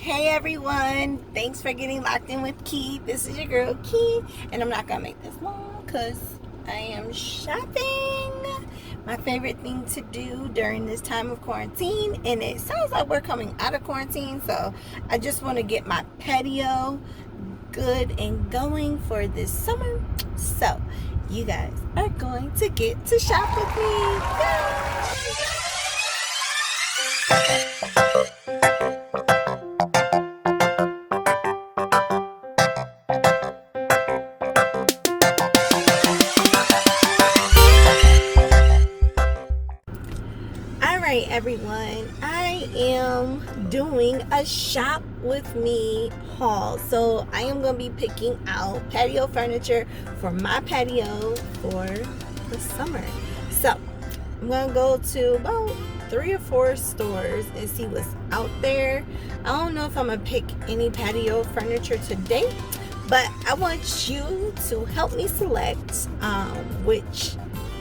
Hey everyone, thanks for getting locked in with Key. This is your girl Key, and I'm not gonna make this long because I am shopping. My favorite thing to do during this time of quarantine, and it sounds like we're coming out of quarantine, so I just want to get my patio good and going for this summer. So you guys are going to get to shop with me. Yay! Alright everyone, I am doing a shop with me haul. So I am going to be picking out patio furniture for my patio for the summer. So I'm going to go to about 3 or 4 stores and see what's out there. I don't know if I'm going to pick any patio furniture today, but I want you to help me select which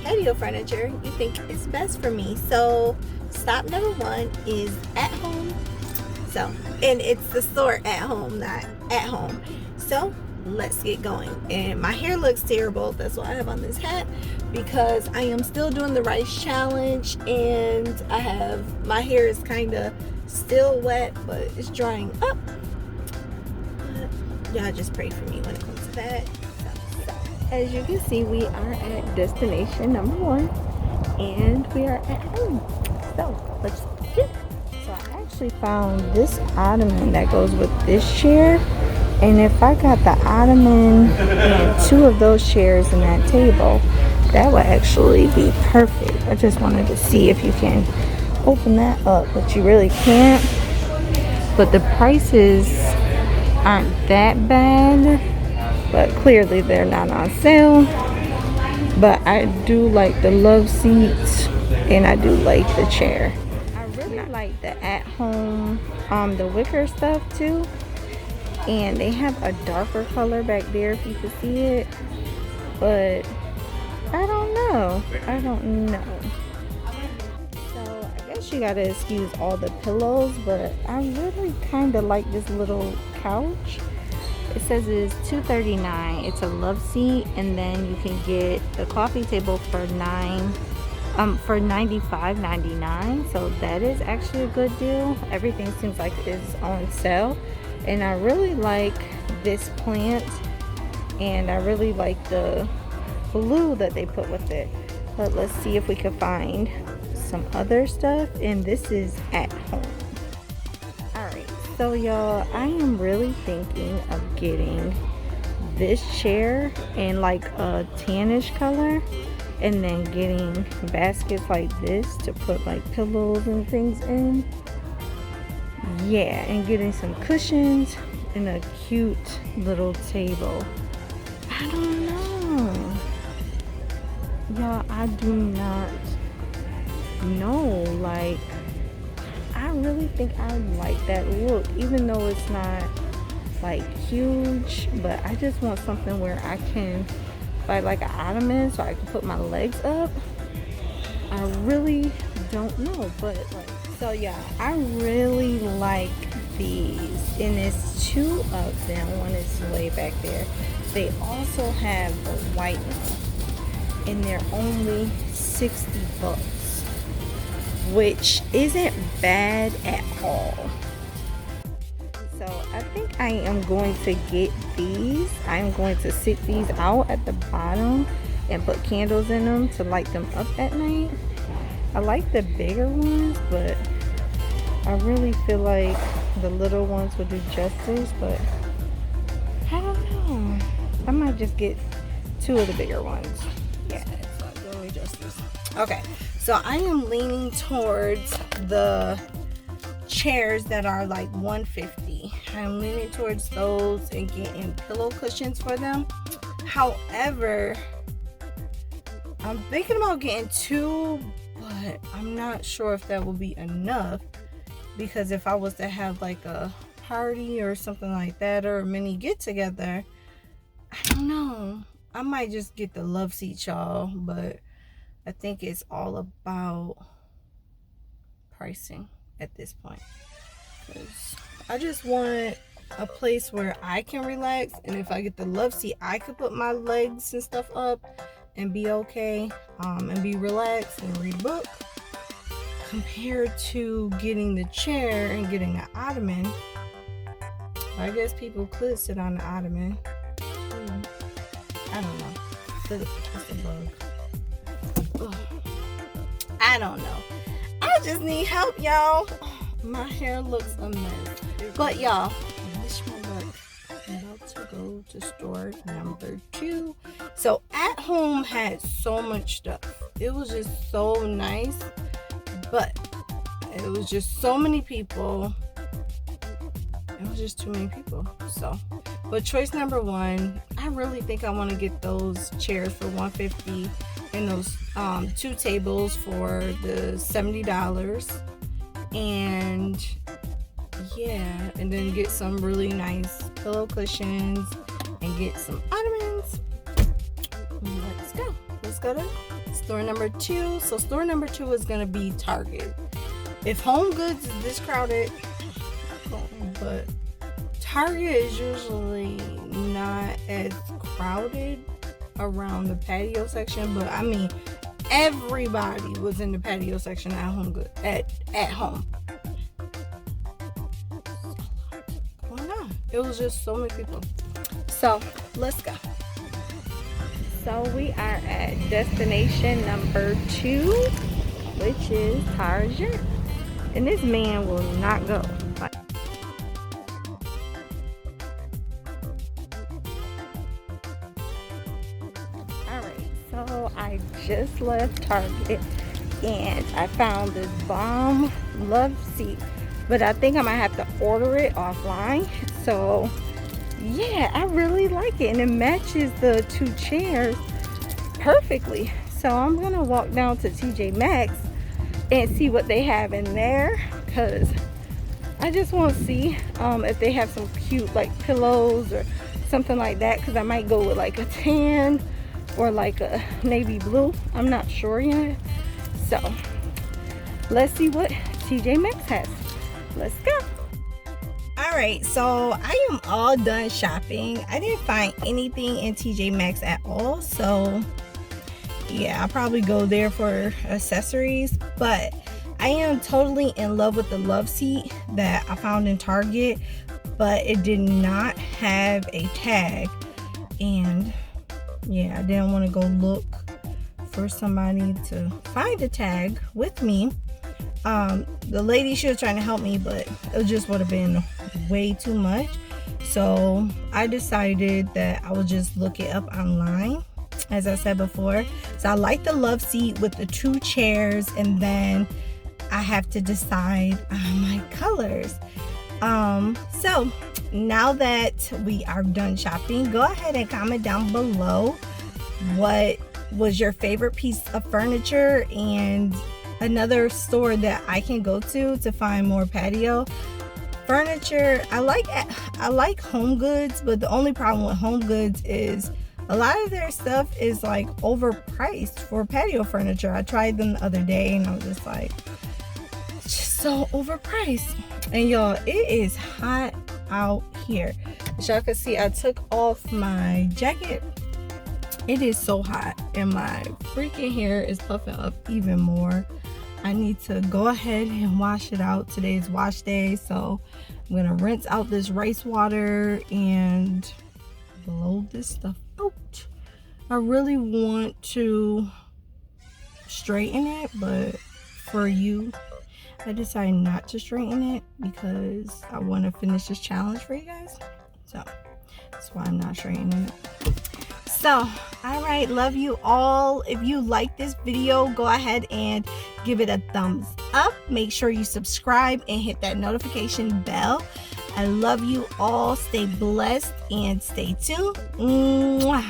patio furniture you think is best for me. So stop number 1 is at home. So, and it's the store at home, not at home. So let's get going. And my hair looks terrible. That's why I have on this hat, because I am still doing the rice challenge, and my hair is kind of still wet, but it's drying up. But y'all just pray for me when it comes to that. As you can see, we are at destination number 1, and we are at home. So let's get it. So I actually found this ottoman that goes with this chair, and if I got the ottoman and 2 of those chairs and that table, that would actually be perfect. I just wanted to see if you can open that up, but you really can't. But the prices aren't that bad, but clearly they're not on sale. But I do like the love seats, and I do like the chair. I really like the at-home, the wicker stuff too. And they have a darker color back there if you can see it. But I don't know. So I guess you gotta excuse all the pillows, but I really kind of like this little couch. It says it's $239. It's a love seat, and then you can get the coffee table for $95.99. So that is actually a good deal. Everything seems like it's on sale, and I really like this plant, and I really like the blue that they put with it. But let's see if we can find some other stuff, and this is at home. So y'all, I am really thinking of getting this chair in like a tannish color, and then getting baskets like this to put like pillows and things in. Yeah, and getting some cushions and a cute little table. I don't know. Y'all, I do not know. Like, I really think I like that look, even though it's not like huge. But I just want something where I can buy like an ottoman so I can put my legs up. I really don't know, but like, so yeah, I really like these, and it's 2 of them. One is way back there. They also have the white one, and they're only $60, which isn't bad at all. So I think I am going to get these. I'm going to sit these out at the bottom and put candles in them to light them up at night. I like the bigger ones, but I really feel like the little ones would do justice, but I don't know. I might just get 2 of the bigger ones. Yeah, it's not doing justice. Okay. So I am leaning towards the chairs that are like $150. I'm leaning towards those and getting pillow cushions for them. However, I'm thinking about getting 2, but I'm not sure if that will be enough, because if I was to have like a party or something like that, or a mini get together, I don't know. I might just get the love seat, y'all, but I think it's all about pricing at this point, because I just want a place where I can relax, and if I get the love seat, I could put my legs and stuff up and be okay, and be relaxed and read a book, compared to getting the chair and getting an ottoman. I guess people could sit on the ottoman. I don't know. It's a bug. Ugh. I don't know. I just need help, y'all. My hair looks a mess. But y'all, wish me luck. I'm about to go to store number 2. So At Home had so much stuff. It was just so nice. But it was just so many people. It was just too many people. So, but choice number 1, I really think I want to get those chairs for $150 and those 2 tables for the $70. And yeah, and then get some really nice pillow cushions and get some ottomans. Let's go to store number 2. So store number 2 is gonna be Target. If Home Goods is this crowded, but Target is usually not as crowded around the patio section. But I mean, everybody was in the patio section at Home Goods at Home. Why not? It was just so many people. So let's go. So we are at destination number 2, which is Target, and this man will not go. So I just left Target and I found this bomb love seat, but I think I might have to order it offline. So yeah, I really like it, and it matches the 2 chairs perfectly. So I'm gonna walk down to TJ Maxx and see what they have in there, because I just want to see if they have some cute like pillows or something like that, because I might go with like a tan or like a navy blue. I'm not sure yet. So let's see what TJ Maxx has. Let's go. All right, so I am all done shopping. I didn't find anything in TJ Maxx at all, so yeah, I'll probably go there for accessories. But I am totally in love with the love seat that I found in Target, but it did not have a tag. And yeah, I didn't want to go look for somebody to find a tag with me. The lady, she was trying to help me, but it just would have been way too much. So I decided that I would just look it up online, as I said before. So I like the love seat with the 2 chairs, and then I have to decide on my colors. So now that we are done shopping, go ahead and comment down below what was your favorite piece of furniture, and another store that I can go to find more patio furniture. I like Home Goods, but the only problem with Home Goods is a lot of their stuff is like overpriced for patio furniture. I tried them the other day and I was just like, it's just so overpriced. And y'all, it is hot out here. As y'all can see, I took off my jacket. It is so hot and my freaking hair is puffing up even more. I need to go ahead and wash it out. Today is wash day, so I'm gonna rinse out this rice water and blow this stuff out. I really want to straighten it, but for you, I decided not to straighten it because I want to finish this challenge for you guys. So that's why I'm not straightening it. So, all right, love you all. If you like this video, go ahead and give it a thumbs up. Make sure you subscribe and hit that notification bell. I love you all. Stay blessed and stay tuned. Mwah.